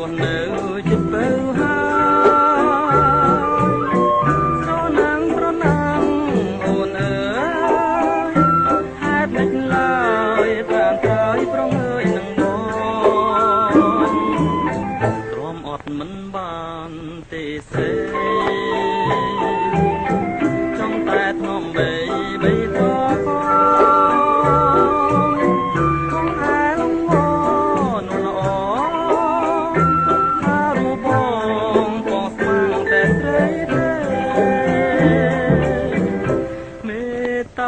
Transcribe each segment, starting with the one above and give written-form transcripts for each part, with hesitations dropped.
ស់នៅចិត្តបើហើយស្រណាំងប្រណាំងអូនអើយហេតុមិនឡើយតាមក្រោយប្រងើយនឹងបងទ្រាំអត់មិនបានទេសេចង់តែធ្នំបីត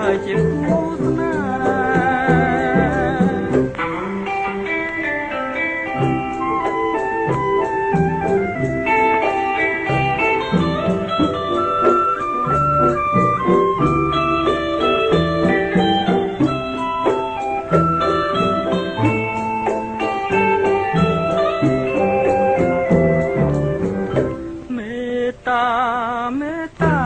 កជាគូស្នេហ៍មេត្តាមេត្តា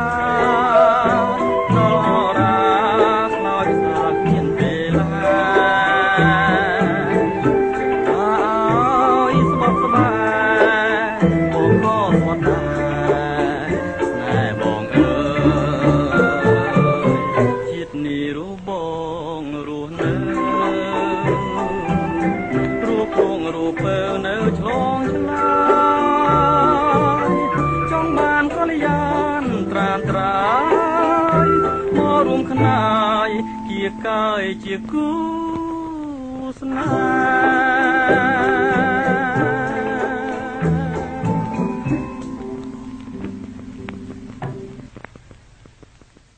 រូបើនៅឆ្លងឆ្លើយចង់បានកល្យានត្រានត្រាយមករួមខ្នាយគៀកាយជាគូស្នេហ៍